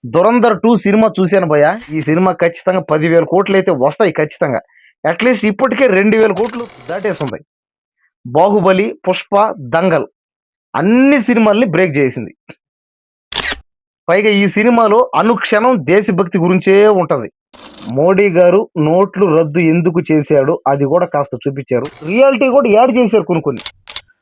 'Dhurandhar 2' cinema చూశాను భయ్యా. ఈ సినిమా ఖచ్చితంగా 10,000 కోట్లయితే వస్తాయి ఖచ్చితంగా. అట్‌లీస్ట్ ఇప్పటికే 2,000 కోట్లు దాటేసుంది. 'బాహుబలి', 'పుష్ప', 'దంగల్' అన్ని సినిమాల్ని బ్రేక్ జేసింది. పైగా ఈ సినిమాలో అనుక్షణం దేశభక్తి గురించే ఉంటది. మోడీ గారు నోట్లు రద్దు ఎందుకు చేశాడు అది గూడా కాస్త చూపిచ్చారు. రియాలిటీ గూడా యాడ్ జేశారు కొన్ని కొన్ని.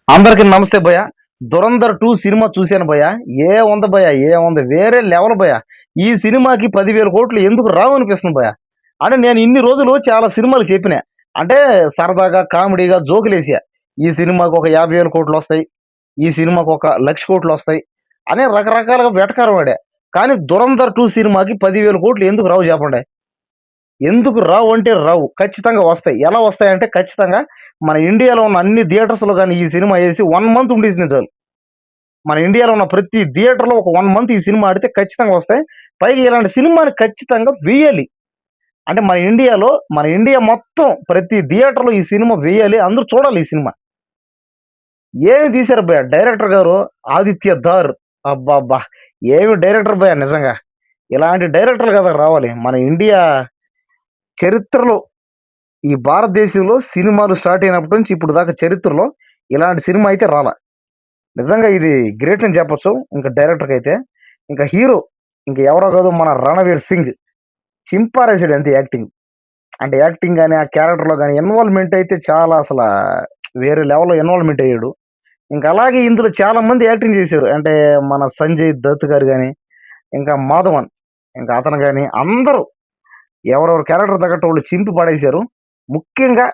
అందరికి నమస్తే భయ్యా. 'దురంధర్ 2' సినిమా చూశాను భయ్యా. ఏముంది భయ్యా, ఏముంది వేరే లెవెల్ భయ్యా. ఈ సినిమాకి 10,000 కోట్లు ఎందుకు రావనిపిస్తుంది భయ్యా. అంటే నేను ఇన్ని రోజులు చాలా సినిమాలు చెప్పినా. అంటే సరదాగా, కామెడీగా జోకులేసా. ఈ సినిమాకి ఒక 50,000 కోట్లొస్తాయి. ఈ సినిమాకి ఒక 1,00,000 కోట్లొస్తాయి అని రకరకాలుగా వెటకారం ఆడా. కానీ 'దురంధర్ 2' సినిమాకి 10,000 కోట్లు ఎందుకు రావు జెప్పండి? ఎందుకు రావు అంటే రావు. ఖచ్చితంగా వస్తాయి. ఎలా వస్తాయంటే ఖచ్చితంగా మన ఇండియాలో ఉన్న అన్ని థియేటర్స్‌లో గాని ఈ సినిమా ఏసి 1 మంత్ ఉండేసింది చాలు. మన ఇండియాలో ఉన్న ప్రతి థియేటర్‌లో ఒక 1 మంత్ ఈ సినిమా ఆడితే ఖచ్చితంగా వస్తాయి. పైగా ఇలాంటి సినిమాని ఖచ్చితంగా వెయ్యాలి. అంటే మన ఇండియా మొత్తం ప్రతి థియేటర్‌లో ఈ సినిమా వెయ్యాలి. అందరూ చూడాలి ఈ సినిమా. ఏమి తీశారు భయ్యా డైరెక్టర్ గారు 'ఆదిత్య ధార్' అబ్బబ్బా! ఏమి డైరెక్టర్ భయ్యా నిజంగా. ఇలాంటి డైరెక్టర్లు కదా రావాలి. మన ఇండియా చరిత్రలో ఈ భారతదేశంలో సినిమాలు స్టార్ట్ అయినప్పటి నుంచి ఇప్పుడు దాకా చరిత్రలో ఇలాంటి సినిమా అయితే రాలా. నిజంగా ఇది గ్రేట్ అని చెప్పొచ్చు. ఇంకా డైరెక్టర్‌కైతే. ఇంకా హీరో ఇంక ఎవరో కాదు మన 'రణవీర్ సింగ్' చింపారేసాడు అంతే యాక్టింగ్. అంటే యాక్టింగ్ గాని, ఆ క్యారెక్టర్‌లో గాని ఇన్వాల్వ్‌మెంట్ అయితే చాలా వేరే లెవెల్‌లో ఇన్వాల్వ్‌మెంట్ అయ్యాడు. ఇంకా అలాగే ఇందులో చాలా మంది యాక్టింగ్ చేశారు. అంటే మన 'సంజయ్ దత్' గారు గాని, ఇంకా 'మాధవన్' ఇంకా అతను గాని అందరూ ఎవరెవరి క్యారెక్టర్ తగ్గట్టు వాళ్ళు చింపి పడేశారు. ముఖ్యంగా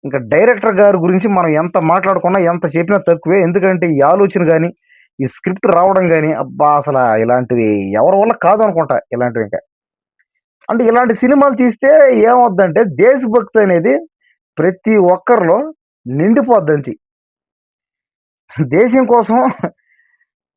ఇంకా డైరెక్టర్ గారి గురించి మనం ఎంత మాట్లాడుకున్నా, ఎంత చెప్పినా తక్కువే. ఎందుకంటే ఈ ఆలోచన గాని, ఈ స్క్రిప్ట్ రావడం గాని, అబ్బా! ఇలాంటివి ఎవరి వల్ల కాదనుకుంటా ఇలాంటివి ఇంకా. అంటే ఇలాంటి సినిమాలు తీస్తే ఏమవుద్దంటే దేశభక్తి అనేది ప్రతి ఒక్కరిలో నిండిపోద్దంతే. దేశం కోసం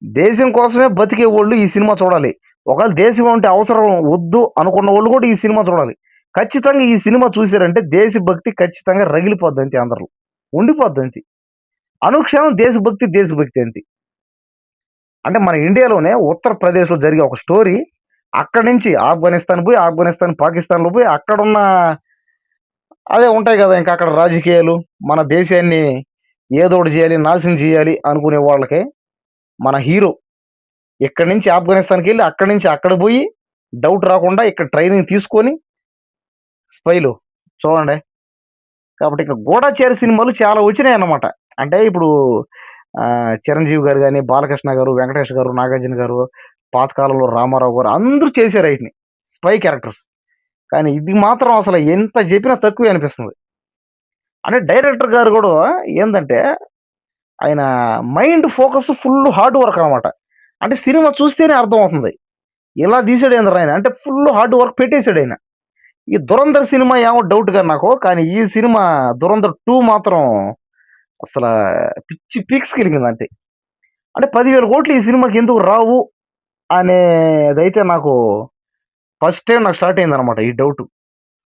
దేశం కోసమే బతికేవోళ్ళు ఈ సినిమా చూడాలి. ఒకవేళ దేశం అంటే అవసరం వద్దు అనుకున్నవోళ్ళు కూడా ఈ సినిమా చూడాలి. ఖచ్చితంగా ఈ సినిమా చూసారంటే దేశభక్తి ఖచ్చితంగా రగిలిపోద్దంతే అందరిలో. ఉండిపోద్దంతే. అనుక్షణం దేశభక్తి, దేశభక్తి అంతే. అంటే మన ఇండియాలోనే ఉత్తరప్రదేశ్‌లో జరిగే ఒక స్టోరీ అక్కడి నుంచి ఆఫ్ఘనిస్తాన్, పాకిస్తాన్‌లో పోయి అక్కడున్న అదే ఉంటాయి గదా! ఇంకా అక్కడ రాజకీయాలు, మన దేశాన్ని ఏదోకటి జేయాలి, నాశనం జేయాలి అనుకునే వాళ్ళకి మన హీరో ఇక్కడి నుంచి ఆఫ్ఘనిస్తాన్‌కెళ్ళి, అక్కడి నుంచి అక్కడికి బోయి డౌట్ రాకుండా ఇక్కడ ట్రైనింగ్ తీసుకొని స్పైలు చూడండి. కాబట్టి ఇక గూఢచారి సినిమాలు చాలా వచ్చినాయన్నమాట. అంటే ఇప్పుడు 'చిరంజీవి' గారు గాని, 'బాలకృష్ణ' గారు, 'వెంకటేష్' గారు, 'నాగార్జున' గారు, పాత కాలంలో 'రామారావు' గారు అందరూ చేశారు అయిటిని. Spy characters. కానీ ఇది మాత్రం ఎంత జెప్పినా తక్కువే అనిపిస్తుంది. అంటే డైరెక్టర్ గారు గూడా ఏందంటే ఆయన mind focus full hard work అనమాట. అంటే సినిమా చూస్తేనే అర్థమవుతుంది. ఇలా తీసాడేందిరా ఆయన అంటే ఫుల్ హార్డ్ వర్క్ పెట్టేసాడాయన. ఈ 'దురంధర్' సినిమా ఏమో డౌట్ గాని నాకు. కానీ ఈ సినిమా 'దురంధర్ 2' మాత్రం అసల పిచ్చి పీక్స్‌కెలిగిందంతే. అంటే 10,000 కోట్లు ఈ సినిమాకి ఎందుకు రావు అనేదైతే నాకు ఫస్ట్ టైమ్ నాకు స్టార్ట్ అయిందనమాట ఈ డౌటు.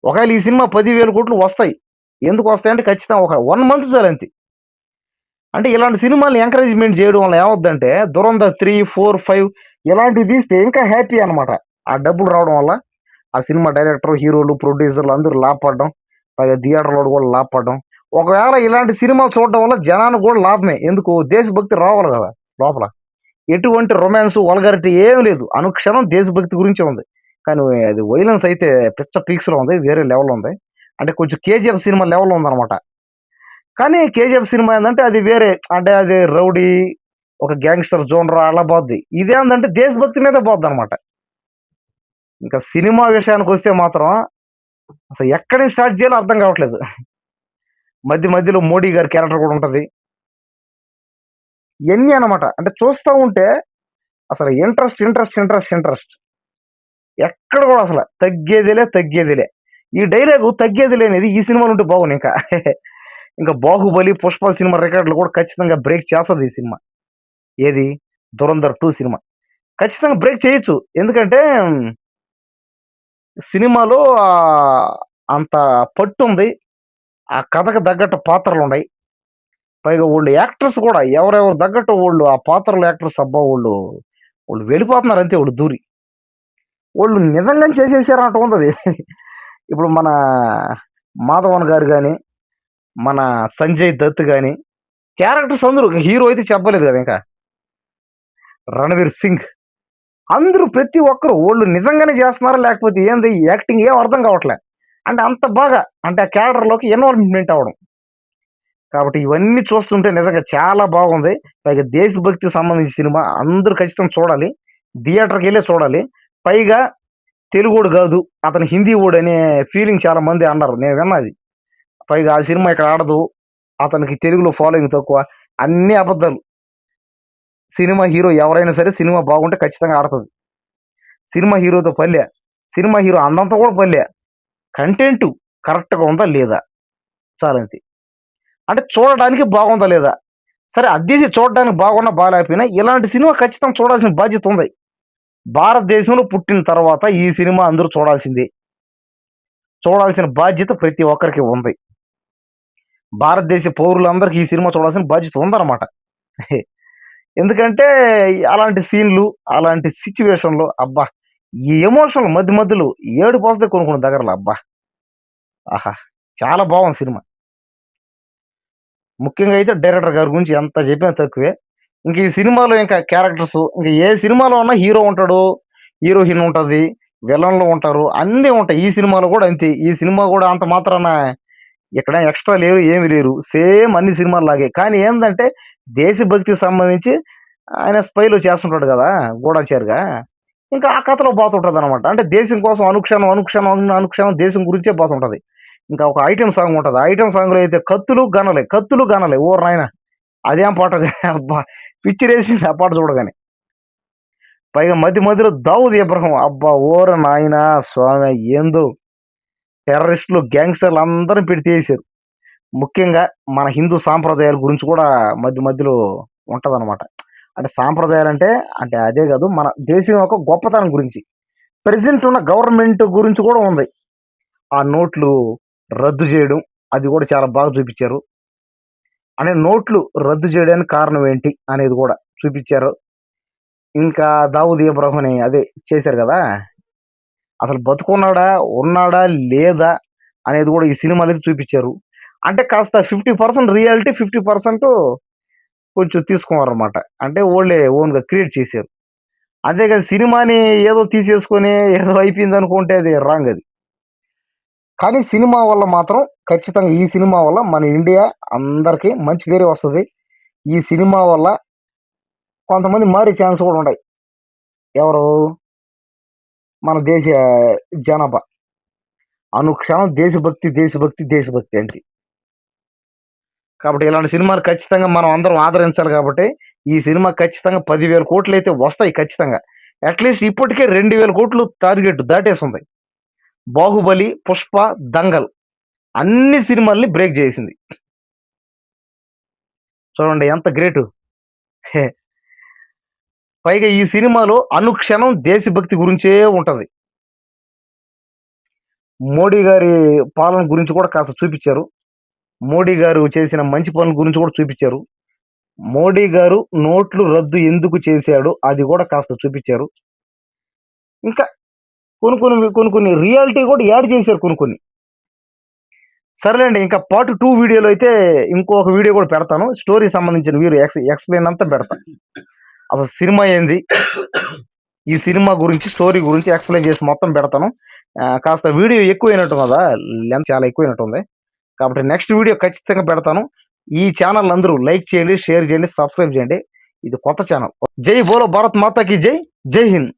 ఒకవేళ ఈ సినిమా 10,000 కోట్లు వస్తాయి. ఎందుకు వస్తాయంటే ఖచ్చితంగా ఒక 1 మంత్ చాలంతే. అంటే ఇలాంటి సినిమాల్ని ఎంకరేజ్‌మెంట్ జేయడం వల్ల ఏమవుద్దంటే 'దురంధర్ 3, 4, 5' ఇలాంటివి తీస్తే ఇంకా హ్యాపీ అనమాట. ఆ డబ్బులు రావడం వల్ల ఆ సినిమా డైరెక్టర్, హీరోలు, ప్రొడ్యూసర్‌లు అందరూ లాభపడడం. పైగా థియేటరోళ్ళు గూడా లాభపడడం. ఒకవేళ ఇలాంటి సినిమాలు చూడడం వల్ల జనానికి గూడా లాభమే. ఎందుకు దేశభక్తి రావాలి గదా! లోపల. ఎటువంటి రొమాన్సు, వల్గారిటీ ఏమి లేదు. అనుక్షణం దేశభక్తి గురించే ఉంది. కానీ అది వయలెన్స్ అయితే పిచ్చ పీక్స్‌లో ఉంది. వేరే లెవెల్‌లో ఉంది. అంటే కొంచెం 'కేజీఎఫ్' సినిమా లెవెల్‌లో ఉందనమాట. కానీ 'కేజీఎఫ్' సినిమా ఏందంటే అది వేరే. అంటే అది రౌడీ, ఒక గ్యాంగ్‌స్టర్ జోనర్ అలా పోద్ది. ఇదేందంటే దేశభక్తి మీదే పోద్దనమాట. ఇంకా సినిమా విషయానికొస్తే మాత్రం అసలు ఎక్కడి నుంచి స్టార్ట్ చేయాలో అర్థం కావట్లేదు. మధ్యలో 'మోడీ' గారి క్యారెక్టర్ కూడా ఉంటది. ఇయన్నీ అన్నమాట. అంటే చూస్తా ఉంటే అసలు ఇంట్రెస్ట్. ఎక్కడ కూడా తగ్గేదేలే. ఈ డైలాగు తగ్గేదిలే అనేది ఈ సినిమాలో ఉంటే బాగుండు ఇంకా. ఇంకా 'బాహుబలి', 'పుష్ప' సినిమా రికార్డులు కూడా ఖచ్చితంగా బ్రేక్ చేస్తది ఈ సినిమా. ఏది 'దురంధర్ 2' సినిమా. ఖచ్చితంగా బ్రేక్ చేయొచ్చు. ఎందుకంటే సినిమాలో అంత పట్టుంది. ఆ కథకు తగ్గట్టు పాత్రలున్నాయి. పైగా వోళ్ళు యాక్టర్స్ కూడా ఎవరెవరు తగ్గట్టు వోళ్ళు ఆ పాత్రల యాక్టర్స్ అబ్బా! వోళ్ళు వెళ్ళిపోతున్నారు అంతే వోళ్ళు దూరి. వాళ్ళు నిజంగానే చేసేసారు అన్నట్టు ఉంది అది. ఇప్పుడు మన మాధవన్ గారు గాని, మన సంజయ్ దత్ గాని క్యారెక్టర్స్ అందరూ హీరో అయితే చెప్పలేదు కదా ఇంకా. రణవీర్ సింగ్ అందరూ ప్రతి ఒక్కరు వోళ్ళు నిజంగానే చేస్తున్నారా? లేకపోతే ఏంది ఈ యాక్టింగ్ ఏం అర్థం కావట్లే. అంటే అంత బాగా అంటే ఆ క్యారెక్టర్‌లోకి ఇన్వాల్వ్‌మెంట్ అవ్వడం. కాబట్టి ఇవన్నీ చూస్తుంటే నిజంగా చాలా బాగుంది. పైగా దేశభక్తికి సంబంధించిన సినిమా అందరూ ఖచ్చితంగా చూడాలి. థియేటర్‌కెళ్ళే చూడాలి. పైగా తెలుగోడు గాదు. అతను హిందీ వోడనే ఫీలింగ్ చాలా మంది అన్నారు. నేను విన్నా అది. పైగా ఆ సినిమా ఇక్కడ ఆడదు. అతనికి తెలుగులో ఫాలోయింగ్ తక్కువ. అన్నీ అబద్ధాలు. సినిమా హీరో ఎవరైనా సరే సినిమా బాగుంటే ఖచ్చితంగా ఆడతది. సినిమా హీరోతో పల్లె. సినిమా హీరో అందంతో కూడా పల్లె. కంటెంటు కరెక్ట్‌గా ఉందా? లేదా? చాలంతే. అంటే చూడడానికి బాగుందా? లేదా? సరే అద్దీసి చూడడానికి బాగున్నా, బాలేకపోయినా ఇలాంటి సినిమా ఖచ్చితంగా చూడాల్సిన బాధ్యత ఉంది. భారతదేశంలో పుట్టిన తర్వాత ఈ సినిమా అందరూ చూడాల్సిందే. చూడాల్సిన బాధ్యత ప్రతి ఒక్కరికి ఉంది. భారతదేశ పౌరులందరికీ ఈ సినిమా చూడాల్సిన బాధ్యత ఉందన్నమాట. ఎందుకంటే అలాంటి సీన్‌లు, అలాంటి సిట్యుయేషన్‌లో అబ్బా! ఈ ఎమోషన్‌లు మధ్య మధ్యలో ఏడుపొస్తది కొన్ని కొన్ని దగ్గరలో అబ్బా! ఆహా! చాలా బాగుంది సినిమా. ముఖ్యంగా అయితే డైరెక్టర్ గారి గురించి ఎంత చెప్పినా తక్కువే. ఇంక ఈ సినిమాలో ఇంకా క్యారెక్టర్స్ ఇంక ఏ సినిమాలో ఉన్నా హీరో ఉంటాడు, హీరోయిన్ ఉంటది, విలన్లు ఉంటారు, అన్నీ ఉంటాయి. ఈ సినిమాలో కూడా అంతే. ఈ సినిమా కూడా అంత మాత్రాన ఇక్కడ ఎక్స్‌ట్రా లేరు, ఏమి లేరు. సేమ్ అన్ని సినిమాల్లాగే. కానీ ఏందంటే దేశభక్తికి సంబంధించి ఆయన స్పైలో చేస్తుంటాడు గదా! గూఢచారిగా. ఇంకా ఆ కథలో పోతుంటదనమాట. అంటే దేశం కోసం అనుక్షణం, అనుక్షణం, అనుక్షణం దేశం గురించే పోతుంటది. ఇంకా ఒక ఐటెమ్ సాంగ్ ఉంటది. ఆ ఐటెమ్ సాంగ్‌లో అయితే కత్తులు, గనలే, కత్తులు, గనలే. ఓరి నాయన! అదేం పాటో అబ్బా! పిచ్చిలేసింది ఆ పాట చూడగానే. పైగా మధ్య మధ్యలో దావూద్ ఇబ్రహీం అబ్బా! ఓరి నాయనా స్వామి ఏందో టెర్రరిస్టులు, గ్యాంగ్‌స్టర్‌లు అందరిని పెట్టి తీసేశారు. ముఖ్యంగా మన హిందూ సాంప్రదాయాల గురించి కూడా మధ్య మధ్యలో ఉంటదనమాట. అంటే సాంప్రదాయాలంటే అంటే అదే గాదు. మన దేశం యొక్క గొప్పతనం గురించి. ప్రెజెంట్ ఉన్న గవర్నమెంట్ గురించి కూడా ఉంది. ఆ నోట్లు రద్దు జేయడం అది గూడా చాలా బాగా చూపిచ్చారు. అంటే నోట్లు రద్దు జేయడానికి కారణం ఏంటి అనేది గూడా చూపిచ్చారు. ఇంకా దావూద్ ఇబ్రాహింని అదే చేశారు గదా! అసలు బతికున్నాడా? ఉన్నాడా? లేదా? అనేది గూడా ఈ సినిమాలో అయితే చూపిచ్చారు. అంటే కాస్త 50% రియాలిటీ, 50% కొంచెం తీసుకున్నారనమాట. అంటే వోళ్ళే ఓన్‌గా క్రియేట్ చేశారు. అంతేగాని సినిమాని ఏదో తీసేసుకొని ఏదో అయిపోయిందనుకుంటే అది రాంగ్ అది. కానీ సినిమా వల్ల మాత్రం ఖచ్చితంగా ఈ సినిమా వల్ల మన ఇండియా అందరికి మంచి పేరే వస్తది. ఈ సినిమా వల్ల కొంతమంది మారే ఛాన్స్ కూడా ఉంటాయి. ఎవరు? మన దేశ జనాభా. అనుక్షణం దేశభక్తి, దేశభక్తి, దేశభక్తి అంతే. కాబట్టి ఇలాంటి సినిమాలు ఖచ్చితంగా మనం అందరం ఆదరించాలి కాబట్టి, ఈ సినిమా ఖచ్చితంగా 10,000,00,00,000 అయితే వస్తాయి ఖచ్చితంగా. అట్‌లీస్ట్ ఇప్పటికే 2,000,00,00,000 టార్గెట్ దాటేసుంది. 'బాహుబలి', 'పుష్ప', 'దంగల్' అన్ని సినిమాల్ని బ్రేక్ జేసింది. చూడండి ఎంత గ్రేటు. హే! పైగా ఈ సినిమాలో అనుక్షణం దేశభక్తి గురించే ఉంటది. మోడీ గారి పాలన గురించి కూడా కాస్త చూపిచ్చారు. మోడీ గారు చేసిన మంచి పనుల గురించి కూడా చూపిచ్చారు. మోడీ గారు నోట్లు రద్దు ఎందుకు చేశాడో అది గూడా కాస్త చూపిచ్చారు. ఇంకా కొన్ని రియాలిటీ గూడా యాడ్ చేశారు కొన్ని కొన్ని. సర్లేండి ఇంకా పార్ట్ 2 వీడియోలో అయితే ఇంకొక వీడియో గూడా పెడతాను. స్టోరీకి సంబంధించిన వీడియో ఎక్స్‌ప్లెయిన్ అంతా పెడతా. అసలు సినిమా ఏంది? ఈ సినిమా గురించి, స్టోరీ గురించి ఎక్స్‌ప్లెయిన్ చేసి మొత్తం పెడతాను. కాస్త వీడియో ఎక్కువైనట్టున్నదా? లెంత్ చాలా ఎక్కువైనట్టుంది. కాబట్టి నెక్స్ట్ వీడియో ఖచ్చితంగా పెడతాను. ఈ ఛానెల్ అందరూ లైక్ చేయండి, షేర్ చేయండి, సబ్స్క్రైబ్ చేయండి. ఇది కొత్త ఛానెల్. జై బోలో భారత్ మాతాకి జై! జై హింద్.